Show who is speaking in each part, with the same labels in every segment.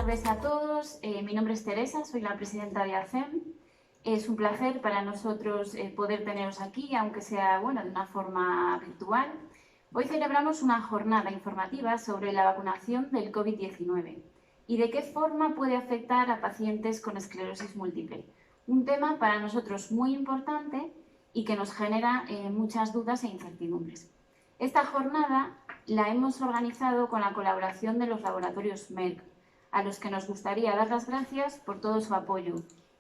Speaker 1: Buenas tardes a todos. Mi nombre es Teresa, soy la presidenta de ACEM. Es un placer para nosotros poder teneros aquí, aunque sea de una forma virtual. Hoy celebramos una jornada informativa sobre la vacunación del COVID-19 y de qué forma puede afectar a pacientes con esclerosis múltiple. Un tema para nosotros muy importante y que nos genera muchas dudas e incertidumbres. Esta jornada la hemos organizado con la colaboración de los laboratorios Merck, a los que nos gustaría dar las gracias por todo su apoyo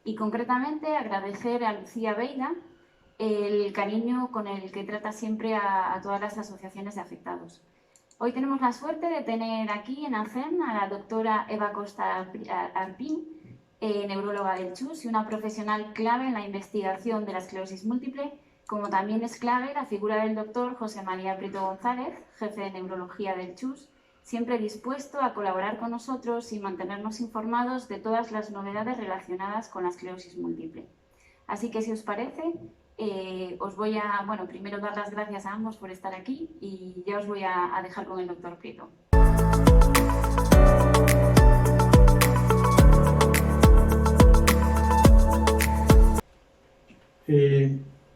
Speaker 1: y concretamente agradecer a Lucía Veiga el cariño con el que trata siempre a todas las asociaciones de afectados. Hoy tenemos la suerte de tener aquí en ACEM a la doctora Eva Costa Arpín, neuróloga del CHUS y una profesional clave en la investigación de la esclerosis múltiple, como también es clave la figura del doctor José María Prieto González, jefe de neurología del CHUS, siempre dispuesto a colaborar con nosotros y mantenernos informados de todas las novedades relacionadas con la esclerosis múltiple. Así que, si os parece, os voy a, primero dar las gracias a ambos por estar aquí y ya os voy a dejar con el doctor Prieto.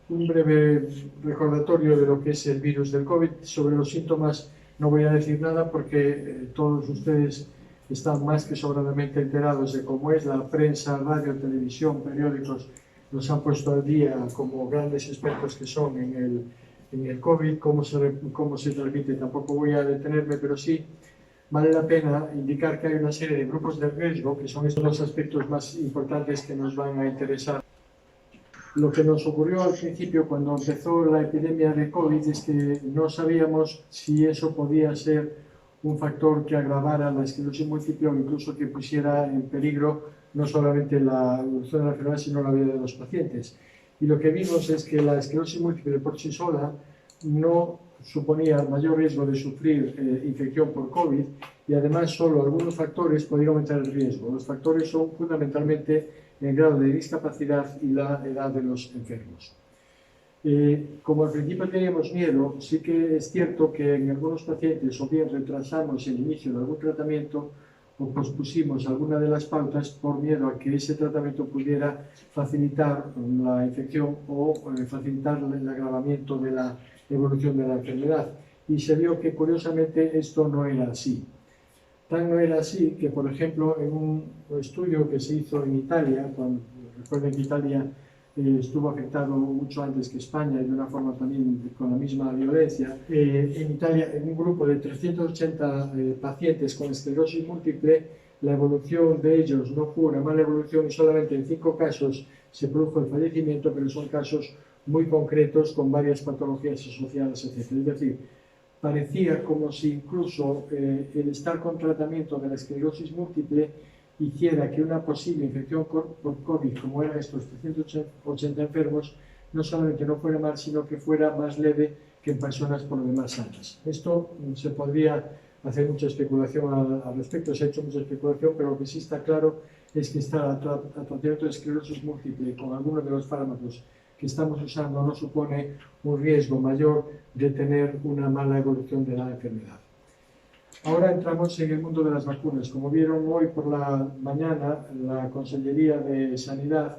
Speaker 2: Un breve recordatorio de lo que es el virus del COVID. Sobre los síntomas no voy a decir nada porque todos ustedes están más que sobradamente enterados de cómo es. La prensa, radio, televisión, periódicos nos han puesto al día como grandes expertos que son en el COVID, cómo se transmite. Tampoco voy a detenerme, pero sí vale la pena indicar que hay una serie de grupos de riesgo, que son estos los aspectos más importantes que nos van a interesar. Lo que nos ocurrió al principio cuando empezó la epidemia de COVID es que no sabíamos si eso podía ser un factor que agravara la esclerosis múltiple o incluso que pusiera en peligro no solamente la evolución de la enfermedad, sino la vida de los pacientes. Y lo que vimos es que la esclerosis múltiple por sí sola no suponía mayor riesgo de sufrir infección por COVID y además solo algunos factores podían aumentar el riesgo. Los factores son fundamentalmente el grado de discapacidad y la edad de los enfermos. Como al principio teníamos miedo, sí que es cierto que en algunos pacientes o bien retrasamos el inicio de algún tratamiento o pospusimos alguna de las pautas por miedo a que ese tratamiento pudiera facilitar la infección o facilitar el agravamiento de la evolución de la enfermedad. Y se vio que curiosamente esto no era así. Tan no era así que, por ejemplo, en un estudio que se hizo en Italia, recuerden que Italia estuvo afectado mucho antes que España y de una forma también con la misma violencia, en Italia, en un grupo de 380 pacientes con esclerosis múltiple, la evolución de ellos no fue una mala evolución y solamente en 5 casos se produjo el fallecimiento, pero son casos muy concretos con varias patologías asociadas, etc. Es decir, parecía como si incluso el estar con tratamiento de la esclerosis múltiple hiciera que una posible infección por COVID, como eran estos 380 enfermos, no solamente no fuera mal, sino que fuera más leve que en personas por lo demás sanas. Esto se podría hacer mucha especulación al respecto, se ha hecho mucha especulación, pero lo que sí está claro es que estar a tratamiento de esclerosis múltiple con algunos de los fármacos que estamos usando no supone un riesgo mayor de tener una mala evolución de la enfermedad. Ahora entramos en el mundo de las vacunas. Como vieron hoy por la mañana, la Consellería de Sanidad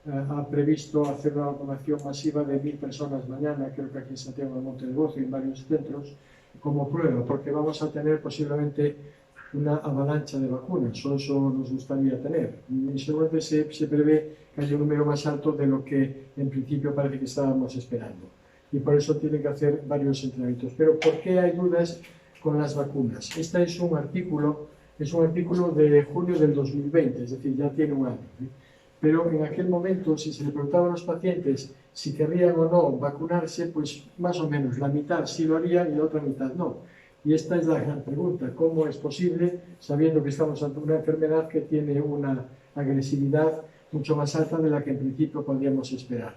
Speaker 2: ha previsto hacer una vacunación masiva de 1000 personas mañana, creo que aquí en Santiago de Montenegocio y en varios centros, como prueba, porque vamos a tener posiblemente una avalancha de vacunas, o eso nos gustaría tener. Y seguramente se prevé que haya un número más alto de lo que en principio parece que estábamos esperando. Y por eso tienen que hacer varios entrenamientos. Pero ¿por qué hay dudas con las vacunas? Este es un artículo de junio del 2020, es decir, ya tiene un año. Pero en aquel momento, si se le preguntaba a los pacientes si querrían o no vacunarse, pues más o menos la mitad sí lo haría y la otra mitad no. Y esta es la gran pregunta: ¿cómo es posible, sabiendo que estamos ante una enfermedad que tiene una agresividad mucho más alta de la que en principio podríamos esperar?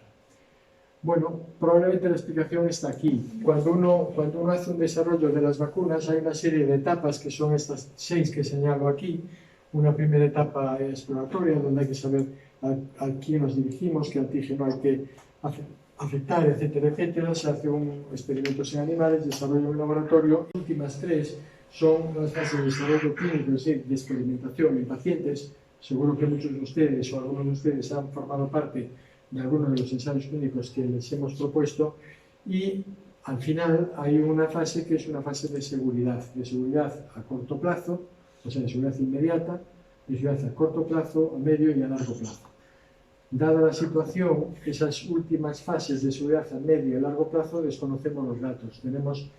Speaker 2: Bueno, probablemente la explicación está aquí. Cuando uno hace un desarrollo de las vacunas, hay una serie de etapas que son estas 6 que señalo aquí. Una primera etapa exploratoria, donde hay que saber a quién nos dirigimos, qué antígeno hay que afectar, etcétera, etcétera. Se hace un experimento en animales, desarrollo en laboratorio. Las últimas 3 son las fases de desarrollo clínico, es decir, de experimentación en pacientes. Seguro que muchos de ustedes o algunos de ustedes han formado parte de algunos de los ensayos clínicos que les hemos propuesto, y al final hay una fase que es una fase de seguridad a corto plazo, o sea, de seguridad inmediata, de seguridad a corto plazo, a medio y a largo plazo. Dada la situación, esas últimas fases de seguridad a medio y largo plazo desconocemos los datos. Tenemos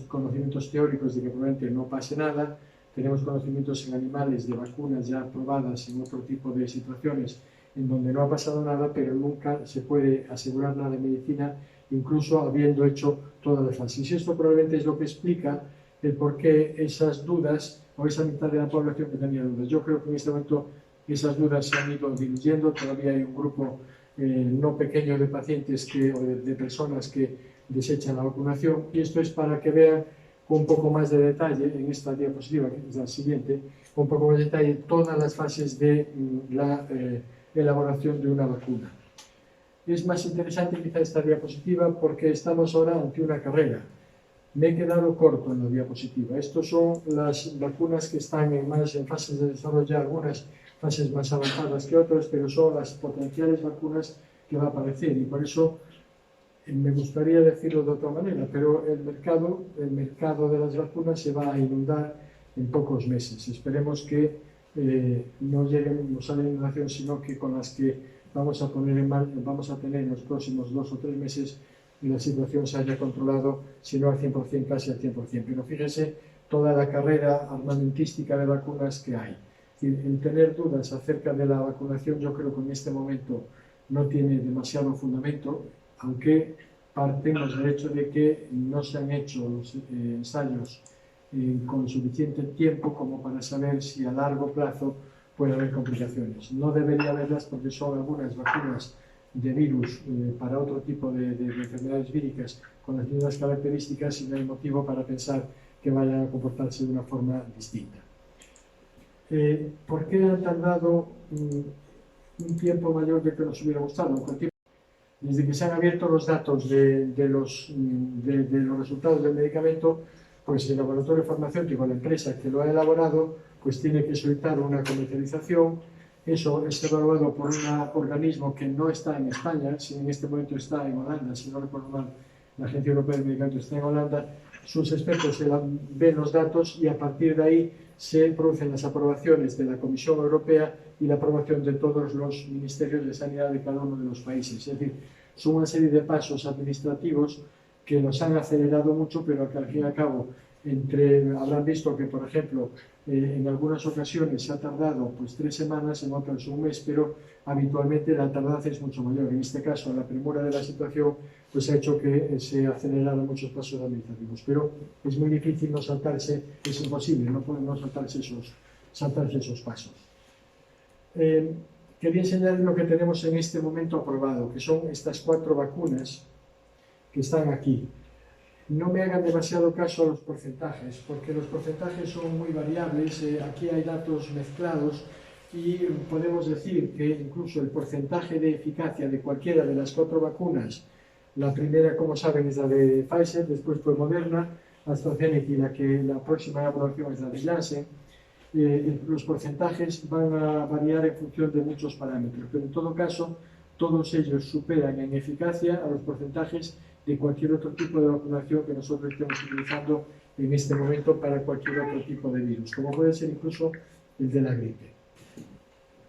Speaker 2: conocimientos teóricos de que probablemente no pase nada, tenemos conocimientos en animales de vacunas ya probadas en otro tipo de situaciones en donde no ha pasado nada, pero nunca se puede asegurar nada en medicina, incluso habiendo hecho todas las fases. Y esto probablemente es lo que explica el por qué esas dudas, o esa mitad de la población que tenía dudas. Yo creo que en este momento esas dudas se han ido diluyendo, todavía hay un grupo no pequeño de pacientes o de personas que desechan la vacunación, y esto es para que vean con un poco más de detalle, en esta diapositiva, que es la siguiente, con un poco más de detalle todas las fases de la elaboración de una vacuna. Es más interesante quizá esta diapositiva porque estamos ahora ante una carrera. Me he quedado corto en la diapositiva. Estas son las vacunas que están en fases de desarrollo, algunas fases más avanzadas que otras, pero son las potenciales vacunas que va a aparecer, y por eso me gustaría decirlo de otra manera, pero el mercado de las vacunas se va a inundar en pocos meses. Esperemos que no lleguemos a la inundación, sino que con las que vamos a tener en los próximos 2 o 3 meses la situación se haya controlado, si no al 100%, casi al 100%. Pero fíjense toda la carrera armamentística de vacunas que hay. El tener dudas acerca de la vacunación, yo creo que en este momento no tiene demasiado fundamento, aunque partimos del hecho de que no se han hecho los ensayos con suficiente tiempo como para saber si a largo plazo puede haber complicaciones. No debería haberlas porque son algunas vacunas de virus para otro tipo de enfermedades víricas con las mismas características, y no hay motivo para pensar que vayan a comportarse de una forma distinta. ¿Por qué han tardado un tiempo mayor de que nos hubiera gustado? Desde que se han abierto los datos de los resultados del medicamento, pues el laboratorio farmacéutico, la empresa que lo ha elaborado, pues tiene que solicitar una comercialización. Eso es evaluado por un organismo que no está en España, si en este momento está en Holanda, si no recuerdo mal, la Agencia Europea de Medicamentos está en Holanda. Sus expertos ven los datos y a partir de ahí se producen las aprobaciones de la Comisión Europea y la aprobación de todos los ministerios de sanidad de cada uno de los países. Es decir, son una serie de pasos administrativos que nos han acelerado mucho, pero que al fin y al cabo habrán visto que, por ejemplo, en algunas ocasiones se ha tardado 3 semanas, en otras un mes, pero habitualmente la tardanza es mucho mayor. En este caso, la premura de la situación pues ha hecho que se aceleraran muchos pasos administrativos, pero es muy difícil no saltarse, es imposible, no podemos saltarse esos pasos. Quería enseñarles lo que tenemos en este momento aprobado, que son estas 4 vacunas que están aquí. No me hagan demasiado caso a los porcentajes, porque los porcentajes son muy variables. Aquí hay datos mezclados y podemos decir que incluso el porcentaje de eficacia de cualquiera de las 4 vacunas, la primera, como saben, es la de Pfizer, después fue Moderna, AstraZeneca, y la próxima aprobación es la de Janssen. Los porcentajes van a variar en función de muchos parámetros, pero en todo caso todos ellos superan en eficacia a los porcentajes de cualquier otro tipo de vacunación que nosotros estemos utilizando en este momento para cualquier otro tipo de virus, como puede ser incluso el de la gripe.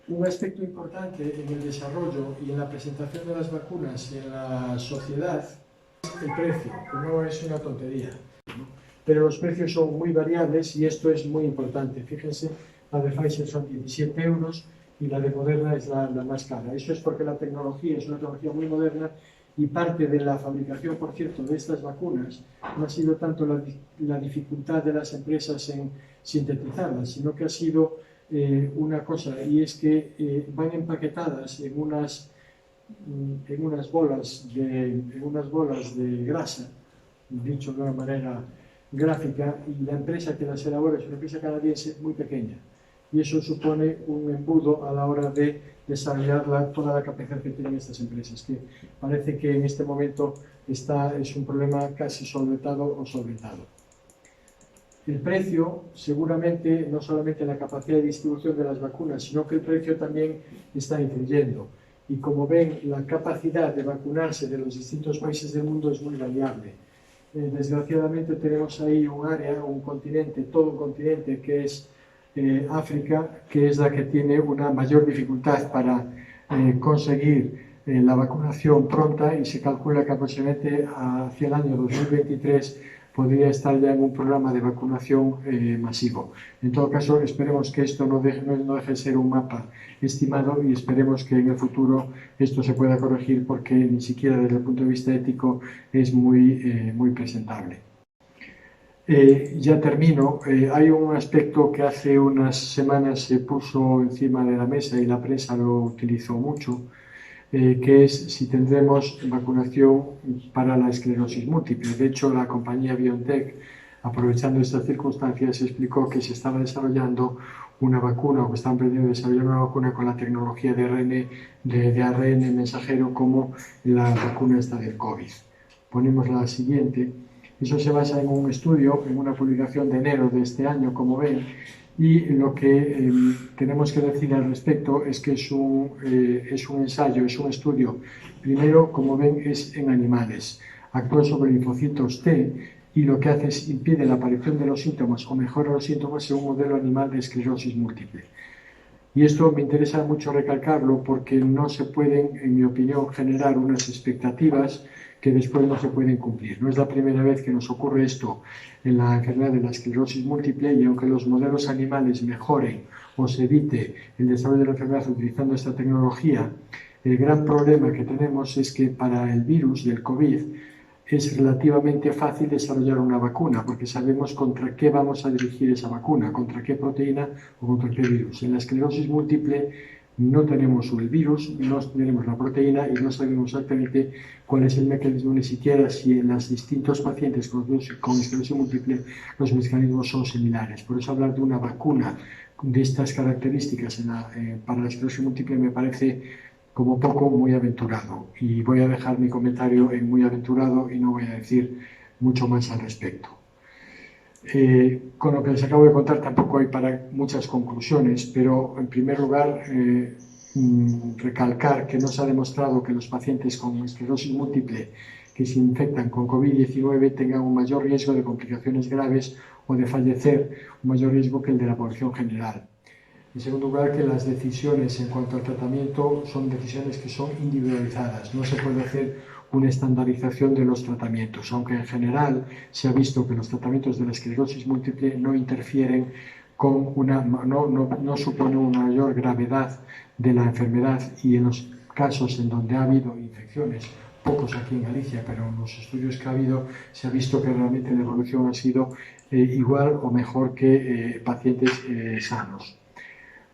Speaker 2: Un aspecto importante en el desarrollo y en la presentación de las vacunas en la sociedad es el precio, que no es una tontería, ¿no? Pero los precios son muy variables y esto es muy importante. Fíjense, la de Pfizer son 17 euros y la de Moderna es la más cara. Eso es porque la tecnología es una tecnología muy moderna, y parte de la fabricación, por cierto, de estas vacunas no ha sido tanto la dificultad de las empresas en sintetizarlas, sino que ha sido una cosa, y es que van empaquetadas en unas bolas de grasa, dicho de una manera gráfica, y la empresa que las elabora es una empresa canadiense muy pequeña, y eso supone un embudo a la hora de desarrollar toda la capacidad que tienen estas empresas, que parece que en este momento es un problema casi solventado o solventado. El precio, seguramente, no solamente la capacidad de distribución de las vacunas, sino que el precio también está influyendo. Y como ven, la capacidad de vacunarse de los distintos países del mundo es muy variable. Desgraciadamente tenemos ahí un área, un continente, todo un continente que es África, que es la que tiene una mayor dificultad para conseguir la vacunación pronta, y se calcula que aproximadamente hacia el año 2023 podría estar ya en un programa de vacunación masivo. En todo caso, esperemos que esto no deje de ser un mapa estimado, y esperemos que en el futuro esto se pueda corregir, porque ni siquiera desde el punto de vista ético es muy presentable. Ya termino. Hay un aspecto que hace unas semanas se puso encima de la mesa y la prensa lo utilizó mucho, que es si tendremos vacunación para la esclerosis múltiple. De hecho, la compañía BioNTech, aprovechando estas circunstancias, explicó que se estaba desarrollando una vacuna, o que estaban pretendiendo desarrollar una vacuna con la tecnología de ARN mensajero, como la vacuna esta del COVID. Ponemos la siguiente. Eso se basa en un estudio, en una publicación de enero de este año, como ven, y lo que tenemos que decir al respecto es que es un ensayo, es un estudio. Primero, como ven, es en animales. Actúa sobre linfocitos T, y lo que hace es impide la aparición de los síntomas o mejora los síntomas en un modelo animal de esclerosis múltiple. Y esto me interesa mucho recalcarlo, porque no se pueden, en mi opinión, generar unas expectativas que después no se pueden cumplir. No es la primera vez que nos ocurre esto en la enfermedad de la esclerosis múltiple, y aunque los modelos animales mejoren o se evite el desarrollo de la enfermedad utilizando esta tecnología, el gran problema que tenemos es que para el virus del COVID es relativamente fácil desarrollar una vacuna, porque sabemos contra qué vamos a dirigir esa vacuna, contra qué proteína o contra qué virus. En la esclerosis múltiple no tenemos el virus, no tenemos la proteína, y no sabemos exactamente cuál es el mecanismo, ni siquiera si en los distintos pacientes con esclerosis múltiple los mecanismos son similares. Por eso hablar de una vacuna de estas características para la esclerosis múltiple me parece como poco muy aventurado, y voy a dejar mi comentario en muy aventurado y no voy a decir mucho más al respecto. Con lo que les acabo de contar tampoco hay para muchas conclusiones, pero en primer lugar recalcar que no se ha demostrado que los pacientes con esclerosis múltiple que se infectan con COVID-19 tengan un mayor riesgo de complicaciones graves o de fallecer, un mayor riesgo que el de la población general. En segundo lugar, que las decisiones en cuanto al tratamiento son decisiones que son individualizadas. No se puede hacer una estandarización de los tratamientos, aunque en general se ha visto que los tratamientos de la esclerosis múltiple no interfieren con no supone una mayor gravedad de la enfermedad, y en los casos en donde ha habido infecciones, pocos aquí en Galicia, pero en los estudios que ha habido se ha visto que realmente la evolución ha sido igual o mejor que pacientes sanos.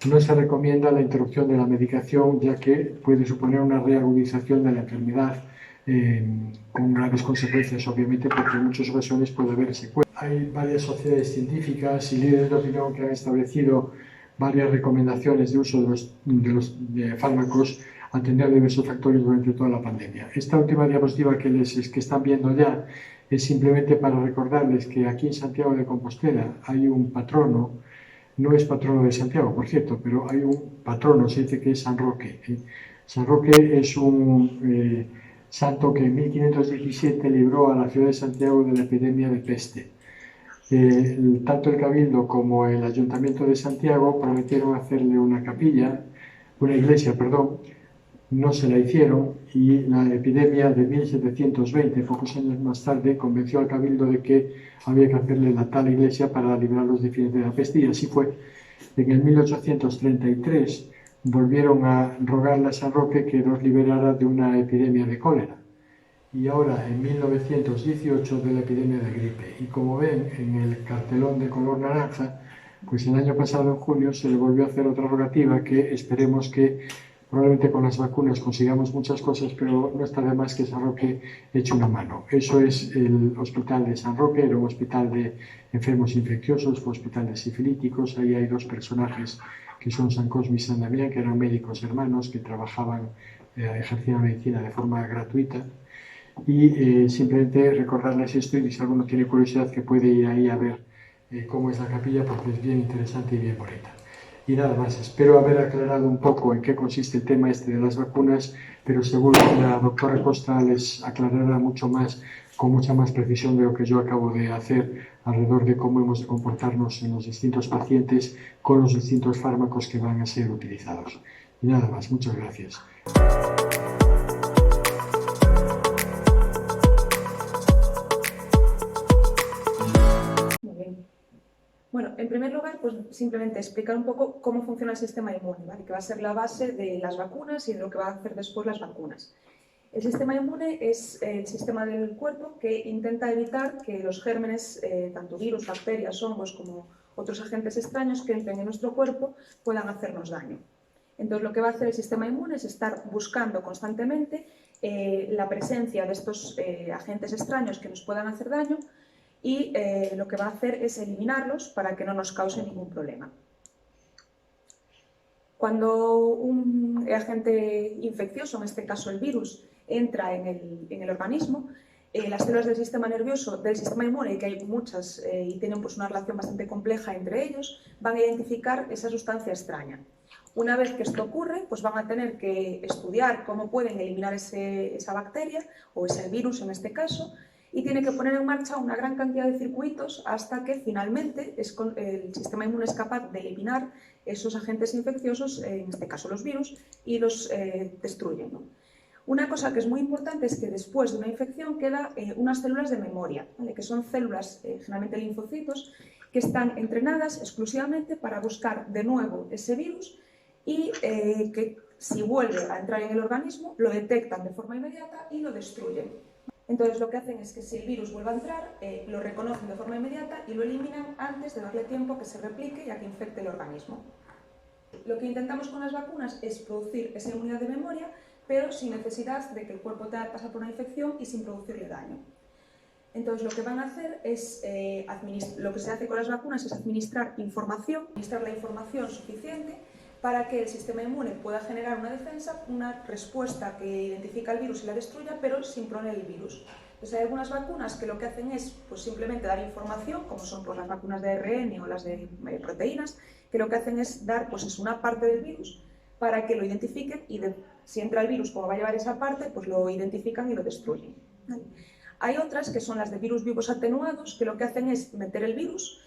Speaker 2: No se recomienda la interrupción de la medicación, ya que puede suponer una reagudización de la enfermedad, con graves consecuencias, obviamente, porque en muchas ocasiones puede haber secuelas. Hay varias sociedades científicas y líderes de opinión que han establecido varias recomendaciones de uso de los fármacos, atender a diversos factores durante toda la pandemia. Esta última diapositiva que están viendo ya es simplemente para recordarles que aquí en Santiago de Compostela hay un patrono. No es patrono de Santiago, por cierto, pero hay un patrono, se dice que es San Roque. San Roque es un santo que en 1517 libró a la ciudad de Santiago de la epidemia de peste. Tanto el Cabildo como el Ayuntamiento de Santiago prometieron hacerle una iglesia, no se la hicieron, y la epidemia de 1720, pocos años más tarde, convenció al Cabildo de que había que hacerle la tal iglesia para librarlos de la peste, y así fue. En el 1833 volvieron a rogarle a San Roque que los liberara de una epidemia de cólera, y ahora en 1918 de la epidemia de gripe. Y como ven en el cartelón de color naranja, pues el año pasado, en junio, se le volvió a hacer otra rogativa, que esperemos que probablemente con las vacunas consigamos muchas cosas, pero no está de más que San Roque eche una mano. Eso es el hospital de San Roque, era un hospital de enfermos infecciosos, fue hospital de sifilíticos. Ahí hay dos personajes que son San Cosme y San Damián, que eran médicos hermanos que trabajaban, ejercían medicina de forma gratuita. Y simplemente recordarles esto, y si alguno tiene curiosidad que puede ir ahí a ver cómo es la capilla, porque es bien interesante y bien bonita. Y nada más, espero haber aclarado un poco en qué consiste el tema este de las vacunas, pero seguro que la doctora Costa les aclarará mucho más, con mucha más precisión de lo que yo acabo de hacer, alrededor de cómo hemos de comportarnos en los distintos pacientes con los distintos fármacos que van a ser utilizados. Y nada más, muchas gracias.
Speaker 3: Bueno, en primer lugar, pues simplemente explicar un poco cómo funciona el sistema inmune, ¿vale? Que va a ser la base de las vacunas y de lo que va a hacer después las vacunas. El sistema inmune es el sistema del cuerpo que intenta evitar que los gérmenes, tanto virus, bacterias, hongos como otros agentes extraños que entren en nuestro cuerpo puedan hacernos daño. Entonces, lo que va a hacer el sistema inmune es estar buscando constantemente la presencia de estos agentes extraños que nos puedan hacer daño, y lo que va a hacer es eliminarlos para que no nos cause ningún problema. Cuando un agente infeccioso, en este caso el virus, entra en el organismo, las células del sistema nervioso, del sistema inmune, que hay muchas y tienen pues una relación bastante compleja entre ellos, van a identificar esa sustancia extraña. Una vez que esto ocurre, pues van a tener que estudiar cómo pueden eliminar esa bacteria o ese virus en este caso, y tiene que poner en marcha una gran cantidad de circuitos hasta que finalmente el sistema inmune es capaz de eliminar esos agentes infecciosos, en este caso los virus, y los destruyen, ¿no? Una cosa que es muy importante es que después de una infección quedan unas células de memoria, ¿vale? Que son células, generalmente linfocitos, que están entrenadas exclusivamente para buscar de nuevo ese virus y que si vuelve a entrar en el organismo lo detectan de forma inmediata y lo destruyen. Entonces lo que hacen es que si el virus vuelve a entrar, lo reconocen de forma inmediata y lo eliminan antes de darle tiempo a que se replique y a que infecte el organismo. Lo que intentamos con las vacunas es producir esa inmunidad de memoria, pero sin necesidad de que el cuerpo tenga que pasar por una infección y sin producirle daño. Entonces lo que van a hacer es, lo que se hace con las vacunas es administrar la información suficiente para que el sistema inmune pueda generar una defensa, una respuesta que identifica el virus y la destruya, pero sin poner el virus. Entonces hay algunas vacunas que lo que hacen es pues, simplemente dar información, como son pues, las vacunas de ARN o las de proteínas, que lo que hacen es dar pues, una parte del virus para que lo identifiquen y si entra el virus, como va a llevar esa parte, pues lo identifican y lo destruyen. ¿Vale? Hay otras que son las de virus vivos atenuados, que lo que hacen es meter el virus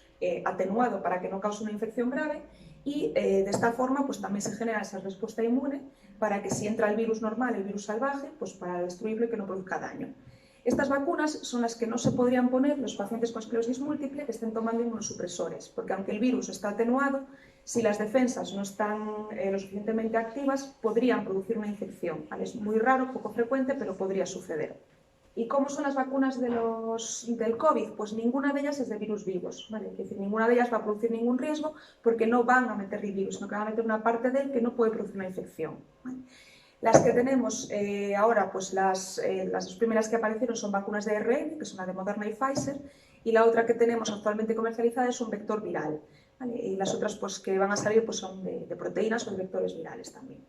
Speaker 3: atenuado para que no cause una infección grave, y de esta forma pues también se genera esa respuesta inmune para que si entra el virus normal, el virus salvaje, pues para destruirlo y que no produzca daño. Estas vacunas son las que no se podrían poner los pacientes con esclerosis múltiple que estén tomando inmunosupresores, porque aunque el virus está atenuado, si las defensas no están lo suficientemente activas, podrían producir una infección. ¿Vale? Es muy raro, poco frecuente, pero podría suceder. ¿Y cómo son las vacunas del COVID? Pues ninguna de ellas es de virus vivos, ¿vale? Es decir, ninguna de ellas va a producir ningún riesgo porque no van a meter el virus, sino que van a meter una parte de él que no puede producir una infección, ¿vale? Las que tenemos ahora, pues las dos primeras que aparecieron son vacunas de ARN, que son la de Moderna y Pfizer, y la otra que tenemos actualmente comercializada es un vector viral, ¿vale? Y las otras pues, que van a salir pues, son de proteínas o de vectores virales también.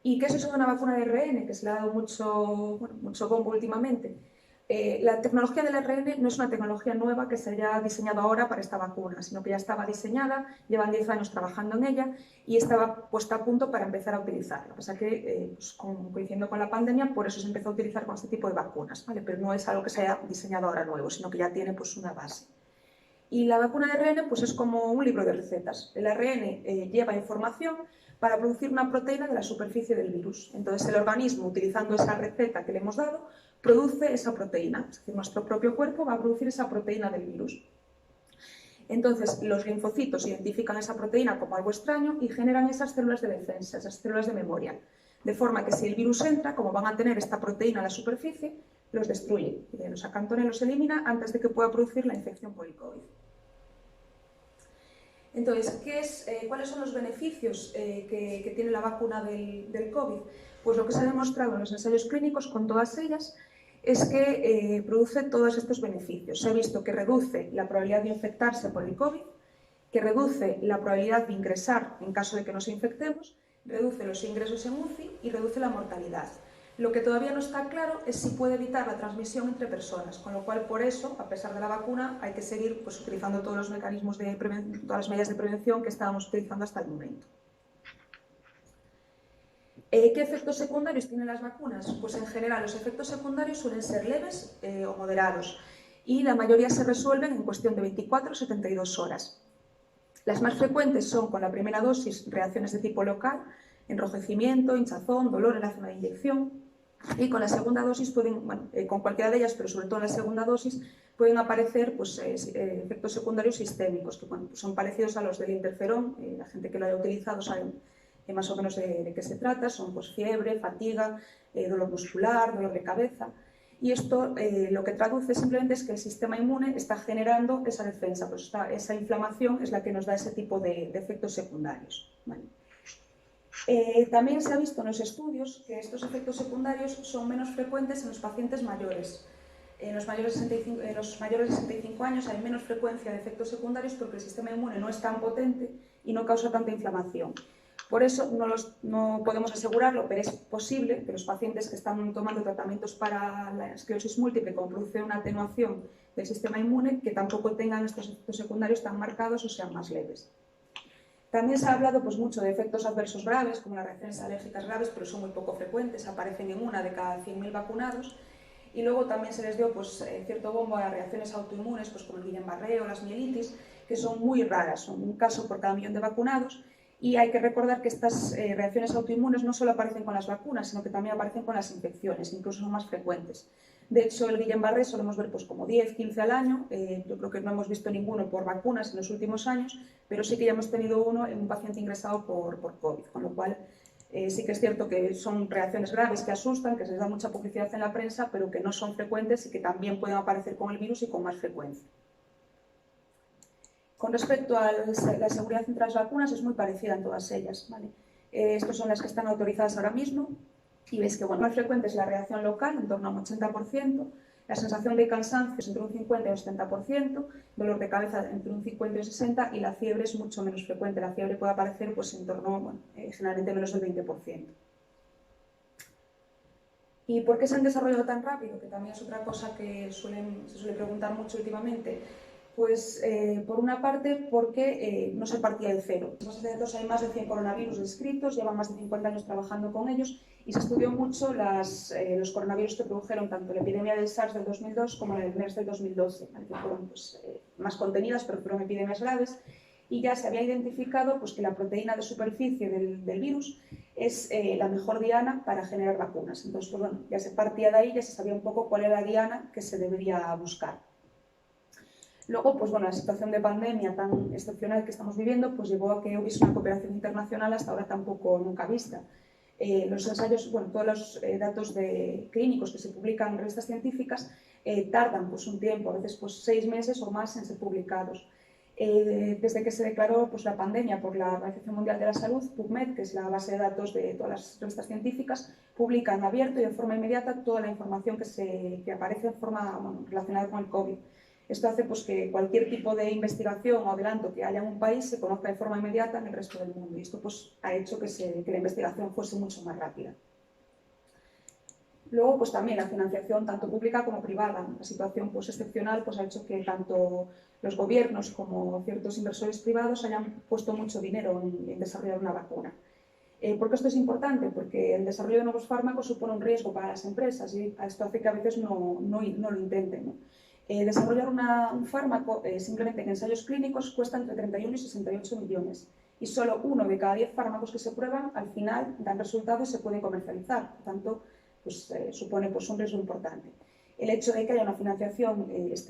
Speaker 3: ¿Y qué es eso de una vacuna de ARN? Que se le ha dado mucho bombo últimamente. La tecnología del ARN no es una tecnología nueva que se haya diseñado ahora para esta vacuna, sino que ya estaba diseñada, llevan 10 años trabajando en ella y estaba puesta a punto para empezar a utilizarla. Lo que pasa es que, coincidiendo con la pandemia, por eso se empezó a utilizar con este tipo de vacunas, ¿vale? Pero no es algo que se haya diseñado ahora nuevo, sino que ya tiene pues, una base. Y la vacuna de ARN pues, es como un libro de recetas. El ARN lleva información para producir una proteína de la superficie del virus. Entonces el organismo, utilizando esa receta que le hemos dado, produce esa proteína. Es decir, nuestro propio cuerpo va a producir esa proteína del virus. Entonces los linfocitos identifican esa proteína como algo extraño y generan esas células de defensa, esas células de memoria. De forma que si el virus entra, como van a tener esta proteína en la superficie, los destruye. Los acantona y los elimina antes de que pueda producir la infección por el COVID. Entonces, ¿cuáles son los beneficios que tiene la vacuna del COVID? Pues lo que se ha demostrado en los ensayos clínicos con todas ellas es que produce todos estos beneficios. Se ha visto que reduce la probabilidad de infectarse por el COVID, que reduce la probabilidad de ingresar en caso de que nos infectemos, reduce los ingresos en UCI y reduce la mortalidad. Lo que todavía no está claro es si puede evitar la transmisión entre personas, con lo cual, por eso, a pesar de la vacuna, hay que seguir pues, utilizando todos los mecanismos de todas las medidas de prevención que estábamos utilizando hasta el momento. ¿Qué efectos secundarios tienen las vacunas? Pues en general los efectos secundarios suelen ser leves o moderados y la mayoría se resuelven en cuestión de 24 o 72 horas. Las más frecuentes son con la primera dosis reacciones de tipo local, enrojecimiento, hinchazón, dolor en la zona de inyección, y con la segunda dosis pueden, con cualquiera de ellas, pero sobre todo en la segunda dosis, pueden aparecer pues, efectos secundarios sistémicos, que bueno, son parecidos a los del interferón. La gente que lo haya utilizado sabe más o menos de qué se trata, son pues, fiebre, fatiga, dolor muscular, dolor de cabeza. Y esto lo que traduce simplemente es que el sistema inmune está generando esa defensa, pues esa inflamación es la que nos da ese tipo de efectos secundarios. ¿Vale? También se ha visto en los estudios que estos efectos secundarios son menos frecuentes en los pacientes mayores. En los mayores de 65 años hay menos frecuencia de efectos secundarios porque el sistema inmune no es tan potente y no causa tanta inflamación. Por eso no podemos asegurarlo, pero es posible que los pacientes que están tomando tratamientos para la esclerosis múltiple como produce una atenuación del sistema inmune, que tampoco tengan estos efectos secundarios tan marcados o sean más leves. También se ha hablado pues, mucho de efectos adversos graves, como las reacciones alérgicas graves, pero son muy poco frecuentes, aparecen en una de cada 100.000 vacunados. Y luego también se les dio pues, cierto bombo a las reacciones autoinmunes, pues, como el Guillain-Barré o las mielitis, que son muy raras, son un caso por cada 1.000.000 de vacunados. Y hay que recordar que estas reacciones autoinmunes no solo aparecen con las vacunas, sino que también aparecen con las infecciones, incluso son más frecuentes. De hecho, el Guillain-Barré solemos ver pues, como 10, 15 al año. Yo creo que no hemos visto ninguno por vacunas en los últimos años, pero sí que ya hemos tenido uno en un paciente ingresado por COVID, con lo cual sí que es cierto que son reacciones graves que asustan, que se les da mucha publicidad en la prensa, pero que no son frecuentes y que también pueden aparecer con el virus y con más frecuencia. Con respecto a la seguridad entre las vacunas, es muy parecida en todas ellas. ¿Vale? Estas son las que están autorizadas ahora mismo y veis que bueno, más frecuente es la reacción local, en torno a un 80%, la sensación de cansancio es entre un 50 y un 70%, dolor de cabeza entre un 50 y un 60% y la fiebre es mucho menos frecuente. La fiebre puede aparecer pues, en torno, generalmente menos del 20%. ¿Y por qué se han desarrollado tan rápido? Que también es otra cosa que se suele preguntar mucho últimamente. Pues por una parte porque no se partía de cero. En los centros hay más de 100 coronavirus descritos, llevan más de 50 años trabajando con ellos y se estudió mucho los coronavirus que produjeron tanto la epidemia del SARS del 2002 como la del MERS del 2012, que fueron pues, más contenidas pero fueron epidemias graves, y ya se había identificado pues, que la proteína de superficie del virus es la mejor diana para generar vacunas. Entonces, pues, bueno, ya se partía de ahí, ya se sabía un poco cuál era la diana que se debería buscar. Luego, pues bueno, la situación de pandemia tan excepcional que estamos viviendo pues llevó a que hubiese una cooperación internacional hasta ahora tampoco nunca vista. Los ensayos, bueno, todos los datos clínicos que se publican en revistas científicas tardan pues, un tiempo, a veces pues, 6 meses o más en ser publicados. Desde que se declaró pues, la pandemia por la Organización Mundial de la Salud, PubMed, que es la base de datos de todas las revistas científicas, publica en abierto y de forma inmediata toda la información que aparece en forma relacionada con el COVID. Esto hace pues, que cualquier tipo de investigación o adelanto que haya en un país se conozca de forma inmediata en el resto del mundo. Y esto pues, ha hecho que la investigación fuese mucho más rápida. Luego, pues también la financiación, tanto pública como privada. La situación pues, excepcional pues, ha hecho que tanto los gobiernos como ciertos inversores privados hayan puesto mucho dinero en desarrollar una vacuna. ¿Por qué esto es importante? Porque el desarrollo de nuevos fármacos supone un riesgo para las empresas y esto hace que a veces no lo intenten, ¿no? Desarrollar un fármaco simplemente en ensayos clínicos cuesta entre 31 y 68 millones y solo 1 de cada 10 fármacos que se prueban al final dan resultados y se pueden comercializar. Por tanto, pues, supone pues, un riesgo importante. El hecho de que haya una financiación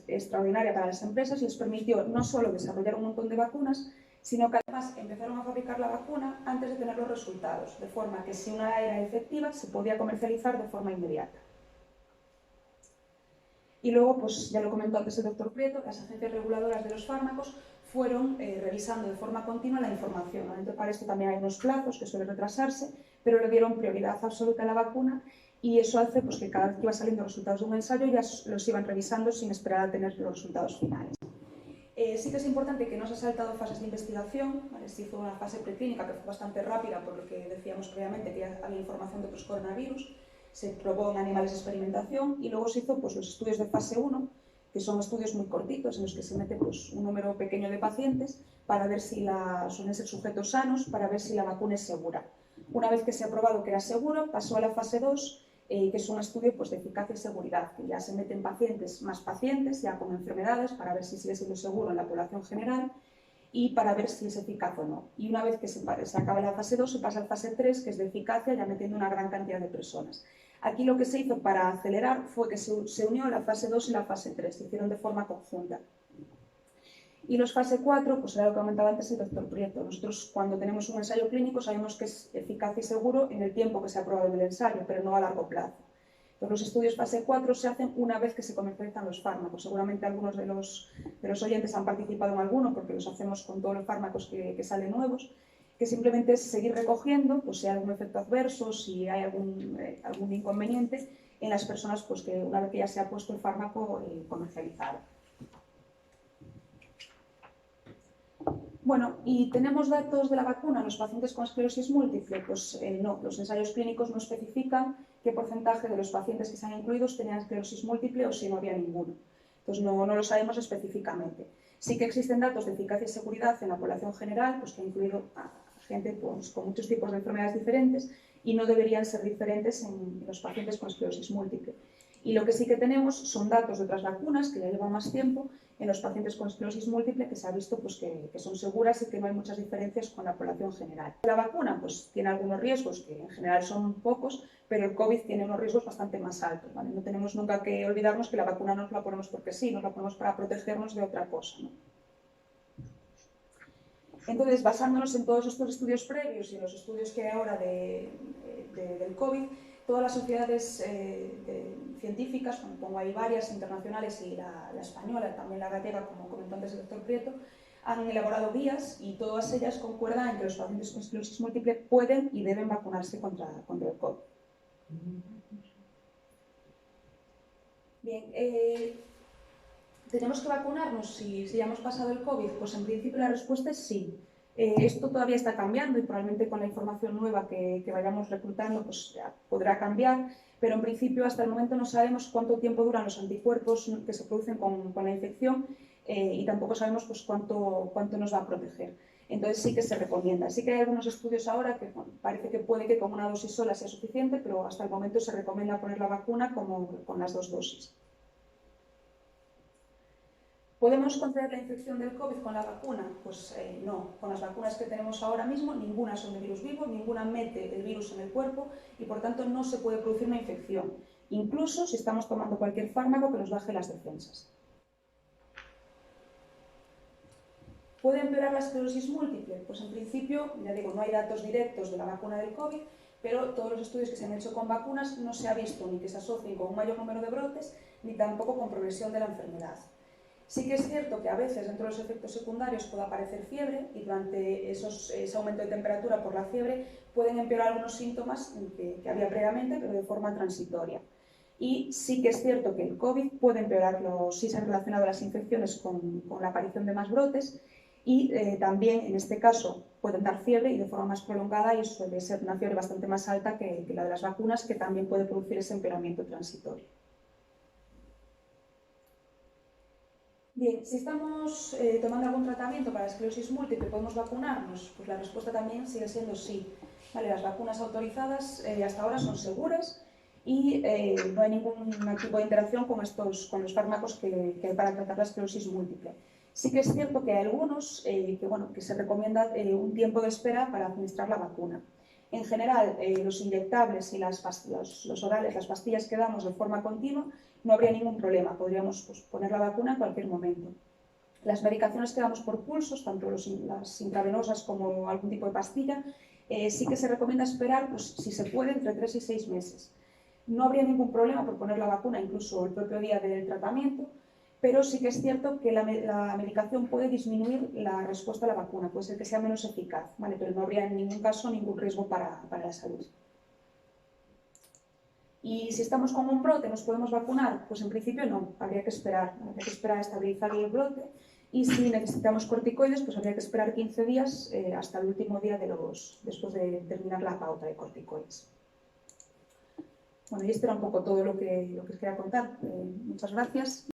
Speaker 3: extraordinaria para las empresas les permitió no solo desarrollar un montón de vacunas, sino que además empezaron a fabricar la vacuna antes de tener los resultados, de forma que si una era efectiva se podía comercializar de forma inmediata. Y luego, pues ya lo comentó antes el doctor Prieto, las agencias reguladoras de los fármacos fueron revisando de forma continua la información. Entonces, para esto también hay unos plazos que suelen retrasarse, pero le dieron prioridad absoluta a la vacuna y eso hace pues, que cada vez que iba saliendo resultados de un ensayo ya los iban revisando sin esperar a tener los resultados finales. Sí que es importante que no se ha saltado fases de investigación, ¿vale? Se hizo una fase preclínica que fue bastante rápida por lo que decíamos previamente que ya había información de otros coronavirus. se probó en animales de experimentación y luego se hizo pues, los estudios de fase 1, que son estudios muy cortitos en los que se mete pues, un número pequeño de pacientes para ver si suelen ser sujetos sanos, para ver si la vacuna es segura. Una vez que se ha probado que era seguro, pasó a la fase 2, que es un estudio pues, de eficacia y seguridad, que ya se meten más pacientes, ya con enfermedades, para ver si sigue siendo seguro en la población general y para ver si es eficaz o no. Y una vez que se acaba la fase 2, se pasa a la fase 3, que es de eficacia, ya metiendo una gran cantidad de personas. Aquí lo que se hizo para acelerar fue que se unió la fase 2 y la fase 3, se hicieron de forma conjunta. Y los fase 4, pues era lo que comentaba antes el doctor Prieto. Nosotros cuando tenemos un ensayo clínico sabemos que es eficaz y seguro en el tiempo que se ha probado en el ensayo, pero no a largo plazo. Entonces, los estudios fase 4 se hacen una vez que se comercializan los fármacos. Seguramente algunos de los oyentes han participado en alguno porque los hacemos con todos los fármacos que salen nuevos, que simplemente es seguir recogiendo pues, si hay algún efecto adverso, si hay algún inconveniente en las personas pues, que una vez que ya se ha puesto el fármaco comercializado. Bueno, ¿y tenemos datos de la vacuna en los pacientes con esclerosis múltiple? Pues no, los ensayos clínicos no especifican qué porcentaje de los pacientes que se han incluido tenían esclerosis múltiple o si no había ninguno. Entonces no lo sabemos específicamente. Sí que existen datos de eficacia y seguridad en la población general, pues que ha incluido a gente pues, con muchos tipos de enfermedades diferentes y no deberían ser diferentes en los pacientes con esclerosis múltiple. Y lo que sí que tenemos son datos de otras vacunas que ya llevan más tiempo en los pacientes con esclerosis múltiple que se ha visto pues, que son seguras y que no hay muchas diferencias con la población general. La vacuna pues, tiene algunos riesgos que en general son pocos, pero el COVID tiene unos riesgos bastante más altos. ¿Vale? No tenemos nunca que olvidarnos que la vacuna no nos la ponemos porque sí, nos la ponemos para protegernos de otra cosa, ¿no? Entonces, basándonos en todos estos estudios previos y en los estudios que hay ahora del COVID, todas las sociedades científicas, pongo ahí varias internacionales y la española, también la gallega, como comentó antes el doctor Prieto, han elaborado guías y todas ellas concuerdan en que los pacientes con esclerosis múltiple pueden y deben vacunarse contra el COVID. Bien, ¿tenemos que vacunarnos si ya hemos pasado el COVID? Pues en principio la respuesta es sí. Esto todavía está cambiando y probablemente con la información nueva que vayamos reclutando pues ya podrá cambiar, pero en principio hasta el momento no sabemos cuánto tiempo duran los anticuerpos que se producen con la infección y tampoco sabemos pues, cuánto nos va a proteger. Entonces sí que se recomienda. Sí que hay algunos estudios ahora que parece que puede que con una dosis sola sea suficiente, pero hasta el momento se recomienda poner la vacuna como con las 2 dosis. ¿Podemos contraer la infección del COVID con la vacuna? Pues no. Con las vacunas que tenemos ahora mismo, ninguna son de virus vivo, ninguna mete el virus en el cuerpo y por tanto no se puede producir una infección, incluso si estamos tomando cualquier fármaco que nos baje las defensas. ¿Puede empeorar la esclerosis múltiple? Pues en principio, ya digo, no hay datos directos de la vacuna del COVID, pero todos los estudios que se han hecho con vacunas no se ha visto ni que se asocien con un mayor número de brotes, ni tampoco con progresión de la enfermedad. Sí que es cierto que a veces dentro de los efectos secundarios puede aparecer fiebre y durante ese aumento de temperatura por la fiebre pueden empeorar algunos síntomas que había previamente, pero de forma transitoria. Y sí que es cierto que el COVID puede empeorar si se han relacionado las infecciones con la aparición de más brotes y también en este caso pueden dar fiebre y de forma más prolongada y suele ser una fiebre bastante más alta que la de las vacunas que también puede producir ese empeoramiento transitorio. Bien, si estamos tomando algún tratamiento para la esclerosis múltiple, ¿podemos vacunarnos? Pues la respuesta también sigue siendo sí. Vale, las vacunas autorizadas hasta ahora son seguras y no hay ningún tipo de interacción con los fármacos que hay para tratar la esclerosis múltiple. Sí que es cierto que hay algunos que se recomienda un tiempo de espera para administrar la vacuna. En general, los inyectables y los orales, las pastillas que damos de forma continua, no habría ningún problema, podríamos poner la vacuna en cualquier momento. Las medicaciones que damos por pulsos, tanto las intravenosas como algún tipo de pastilla, sí que se recomienda esperar, pues, si se puede, entre 3 y 6 meses. No habría ningún problema por poner la vacuna incluso el propio día del tratamiento, pero sí que es cierto que la medicación puede disminuir la respuesta a la vacuna, puede ser que sea menos eficaz, ¿vale? Pero no habría en ningún caso ningún riesgo para la salud. Y si estamos con un brote, ¿nos podemos vacunar? Pues en principio no, habría que esperar a estabilizar el brote y si necesitamos corticoides, pues habría que esperar 15 días hasta el último día después de terminar la pauta de corticoides. Bueno, y esto era un poco todo lo que os quería contar. Muchas gracias.